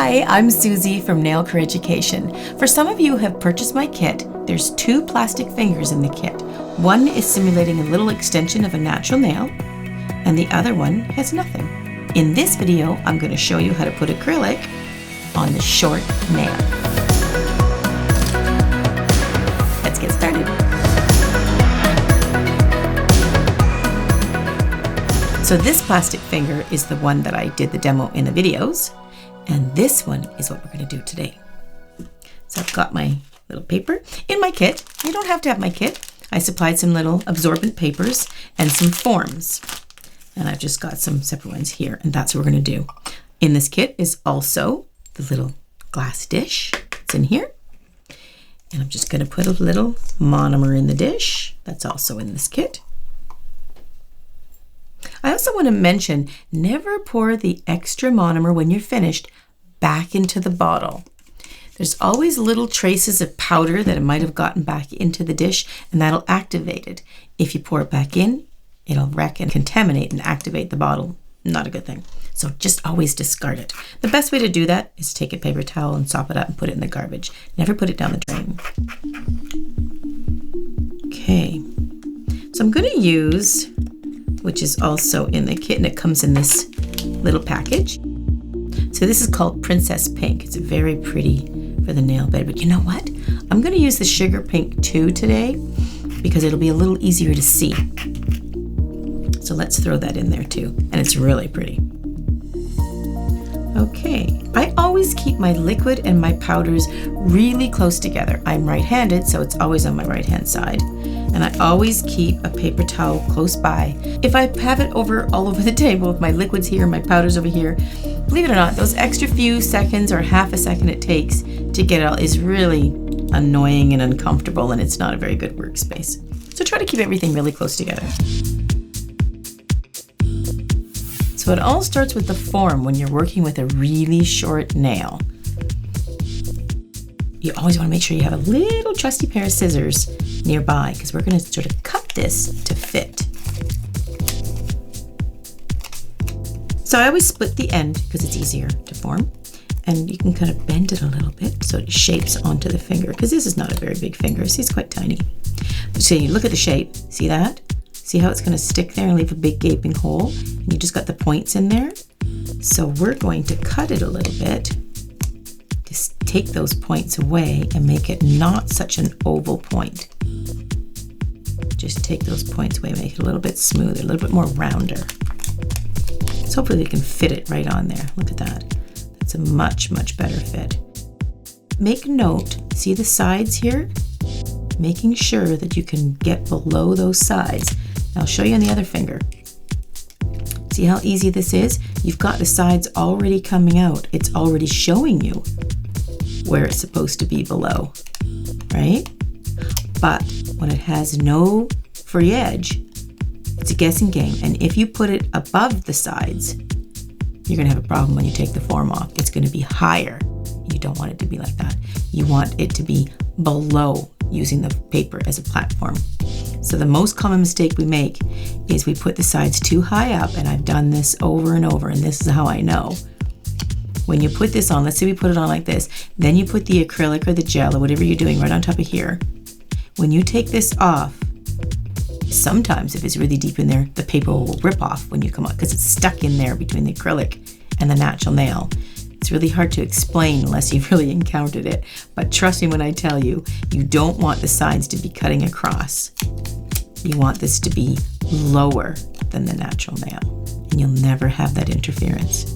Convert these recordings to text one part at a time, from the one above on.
Hi, I'm Suzie from Nail Career Education. For some of you who have purchased my kit, there's 2 plastic fingers in the kit. One is simulating a little extension of a natural nail, and the other one has nothing. In this video, I'm going to show you how to put acrylic on the short nail. Let's get started. So this plastic finger is the one that I did the demo in the videos, and this one is what we're going to do today. So I've got my little paper in my kit. You don't have to have my kit. I supplied some little absorbent papers and some forms, and I've just got some separate ones here, and that's what we're going to do. In this kit is also the little glass dish. It's in here, and I'm just going to put a little monomer in the dish. That's also in this kit. I also want to mention, never pour the extra monomer when you're finished back into the bottle. There's always little traces of powder that it might have gotten back into the dish, and that'll activate it. If you pour it back in, it'll wreck and contaminate and activate the bottle. Not a good thing. So just always discard it. The best way to do that is take a paper towel and sop it up and put it in the garbage. Never put it down the drain. Okay, so I'm going to use, which is also in the kit, and it comes in this little package. So this is called Princess Pink. It's very pretty for the nail bed, but you know what? I'm going to use the Sugar Pink too today because it'll be a little easier to see. So let's throw that in there too, and it's really pretty. Okay, I always keep my liquid and my powders really close together. I'm right-handed, so it's always on my right-hand side. And I always keep a paper towel close by. If I have it all over the table, with my liquids here, my powders over here, believe it or not, those extra few seconds or half a second it takes to get it all is really annoying and uncomfortable, and it's not a very good workspace. So try to keep everything really close together. So it all starts with the form when you're working with a really short nail. You always want to make sure you have a little trusty pair of scissors nearby, because we're going to sort of cut this to fit. So I always split the end because it's easier to form, and you can kind of bend it a little bit so it shapes onto the finger, because this is not a very big finger. See, it's quite tiny. So you look at the shape, see that? See how it's going to stick there and leave a big gaping hole, and you just got the points in there? So we're going to cut it a little bit. Just take those points away and make it not such an oval point. Just take those points away, make it a little bit smoother, a little bit more rounder. So hopefully we can fit it right on there. Look at that. That's a much, much better fit. Make note, see the sides here? Making sure that you can get below those sides. I'll show you on the other finger. See how easy this is? You've got the sides already coming out. It's already showing you where it's supposed to be below, right? But when it has no free edge, it's a guessing game. And if you put it above the sides, you're gonna have a problem when you take the form off. It's gonna be higher. You don't want it to be like that. You want it to be below, using the paper as a platform. So the most common mistake we make is we put the sides too high up, and I've done this over and over, and this is how I know. When you put this on, let's say we put it on like this, then you put the acrylic or the gel or whatever you're doing right on top of here. When you take this off, sometimes if it's really deep in there, the paper will rip off when you come out because it's stuck in there between the acrylic and the natural nail. It's really hard to explain unless you've really encountered it, but trust me when I tell you, you don't want the sides to be cutting across. You want this to be lower than the natural nail, and you'll never have that interference.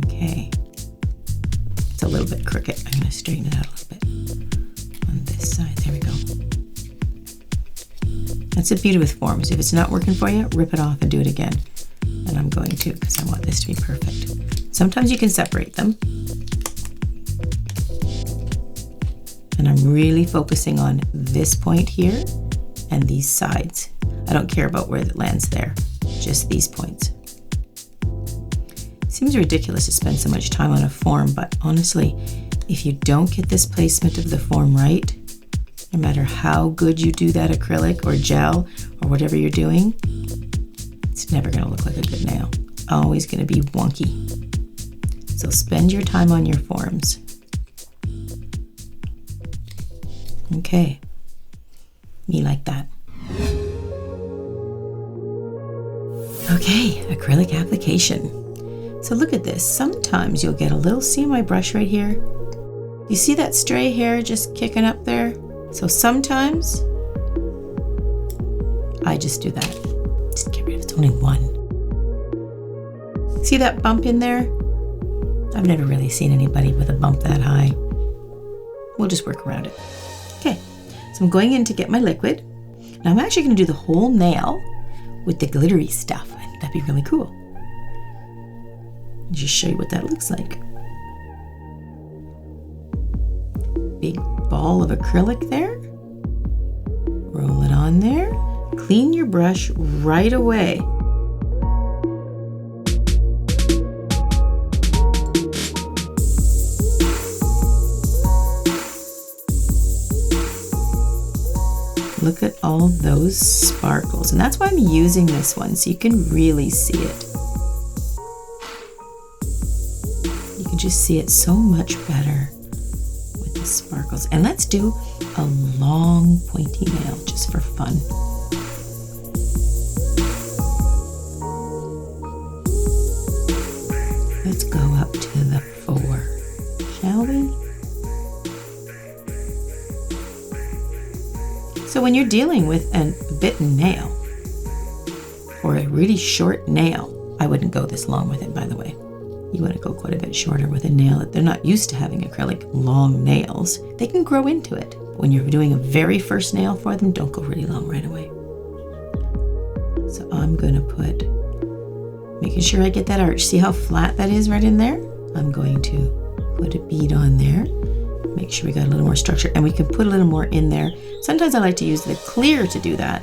Okay, it's a little bit crooked. I'm going to straighten it out a little bit on this side. There we go. That's the beauty with forms. If it's not working for you, rip it off and do it again. And I'm going to, because I want this to be perfect. Sometimes you can separate them. And I'm really focusing on this point here and these sides. I don't care about where it lands there, just these points. Seems ridiculous to spend so much time on a form, but honestly, if you don't get this placement of the form right, no matter how good you do that acrylic or gel or whatever you're doing, it's never going to look like a good nail. Always going to be wonky. So spend your time on your forms. Okay, me like that. Okay, acrylic application. So look at this. Sometimes you'll get a little, see my brush right here? You see that stray hair just kicking up there? So sometimes I just do that. Just get rid of it. It's only one. See that bump in there? I've never really seen anybody with a bump that high. We'll just work around it. Okay, so I'm going in to get my liquid. Now I'm actually going to do the whole nail with the glittery stuff. I think that'd be really cool. Just show you what that looks like. Big ball of acrylic there. Roll it on there. Clean your brush right away. Look at all those sparkles. And that's why I'm using this one, so you can really see it. You can just see it so much better with the sparkles. And let's do a long pointy nail just for fun. Let's go up to the 4, shall we? So when you're dealing with a bitten nail or a really short nail, I wouldn't go this long with it, by the way. You want to go quite a bit shorter with a nail. They're not used to having acrylic long nails. They can grow into it. When you're doing a very first nail for them, don't go really long right away. So I'm going to put, making sure I get that arch. See how flat that is right in there? I'm going to put a bead on there. Make sure we got a little more structure, and we can put a little more in there. Sometimes I like to use the clear to do that.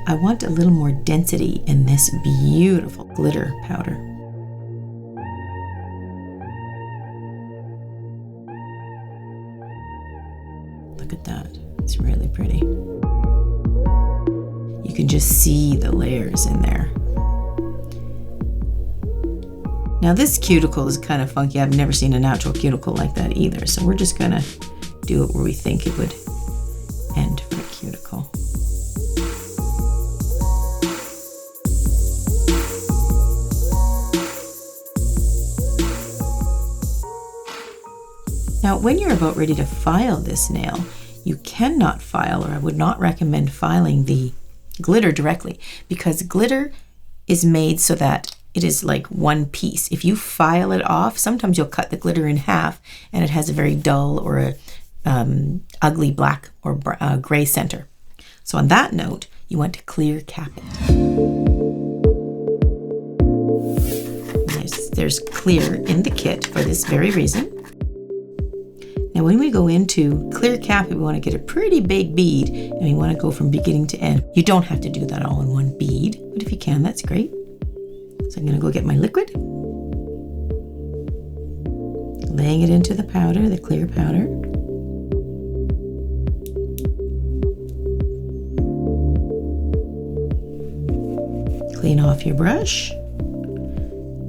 I want a little more density in this beautiful glitter powder. Look at that, it's really pretty. You can just see the layers in there. Now this cuticle is kind of funky. I've never seen a natural cuticle like that either. So we're just gonna do it where we think it would end for a cuticle. Now when you're about ready to file this nail, you cannot file, or I would not recommend filing the glitter directly, because glitter is made so that it is like one piece. If you file it off, sometimes you'll cut the glitter in half and it has a very dull or a ugly black or gray center. So on that note, you want to clear cap it. There's clear in the kit for this very reason. Now when we go into clear cap, we want to get a pretty big bead and we want to go from beginning to end. You don't have to do that all in one bead, but if you can, that's great. So I'm going to go get my liquid, laying it into the powder, the clear powder. Clean off your brush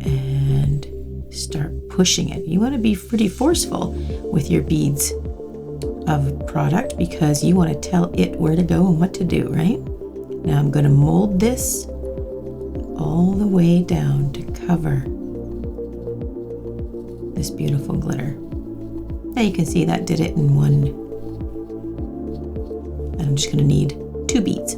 and start pushing it. You want to be pretty forceful with your beads of product because you want to tell it where to go and what to do, right? Now I'm going to mold this all the way down to cover this beautiful glitter. Now you can see that did it in one. And I'm just going to need 2 beads.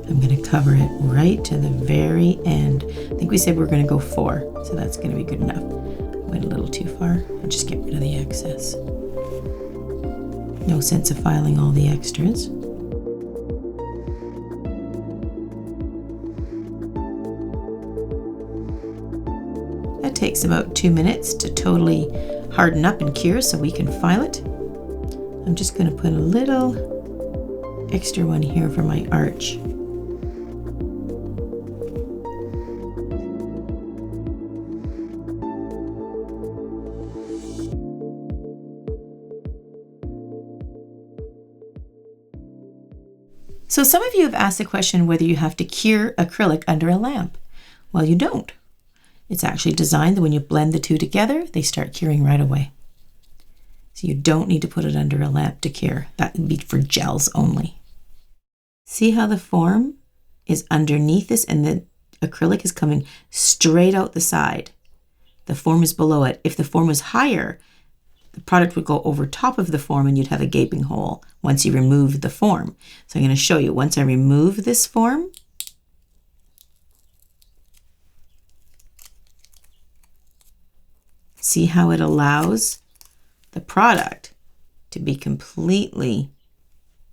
I'm going to cover it right to the very end. I think we said we're going to go 4, so that's going to be good enough. Went a little too far. I'll just get rid of the excess. No sense of filing all the extras. That takes about 2 minutes to totally harden up and cure so we can file it. I'm just going to put a little extra one here for my arch. So some of you have asked the question whether you have to cure acrylic under a lamp. Well, you don't. It's actually designed that when you blend the two together, they start curing right away. So you don't need to put it under a lamp to cure. That would be for gels only. See how the form is underneath this and the acrylic is coming straight out the side. The form is below it. If the form was higher, the product would go over top of the form and you'd have a gaping hole once you remove the form. So I'm going to show you. Once I remove this form, see how it allows the product to be completely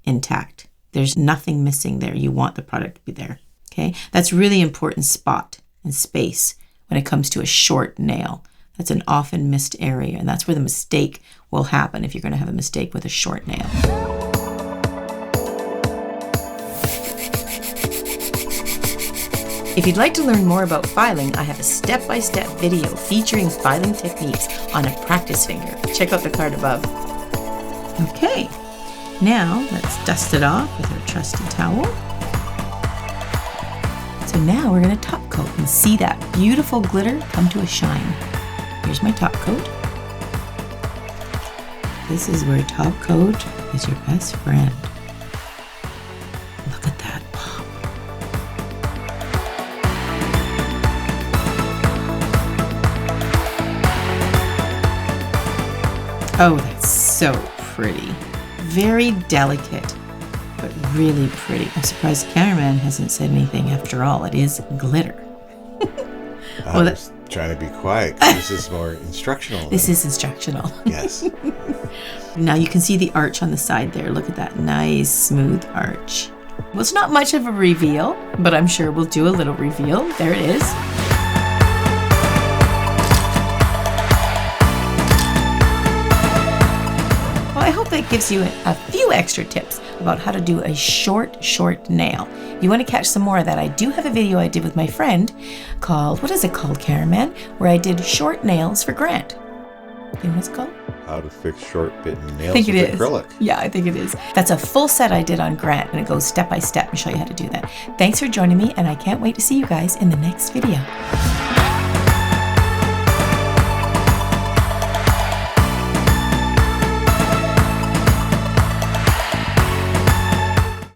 intact. There's nothing missing there. You want the product to be there. Okay, that's really important spot and space when it comes to a short nail. That's an often missed area, and that's where the mistake will happen if you're going to have a mistake with a short nail. If you'd like to learn more about filing, I have a step-by-step video featuring filing techniques on a practice finger. Check out the card above. Okay, now let's dust it off with our trusty towel. So now we're going to top coat and see that beautiful glitter come to a shine. Here's my top coat. This is where top coat is your best friend. Look at that pop. Oh, that's so pretty. Very delicate, but really pretty. I'm surprised the cameraman hasn't said anything after all. It is glitter. Well, that's trying to be quiet. This is more instructional. This is instructional. Yes. Now you can see the arch on the side there. Look at that nice smooth arch. Well, it's not much of a reveal, but I'm sure we'll do a little reveal. There it is. Well, I hope that gives you a few extra tips about how to do a short nail. If you want to catch some more of that, I do have a video I did with my friend called, what is it called, Cameraman? Where I did short nails for Grant. You know what it's called? How to fix short bitten nails with acrylic. Yeah, I think it is. That's a full set I did on Grant, and it goes step by step and show you how to do that. Thanks for joining me, and I can't wait to see you guys in the next video.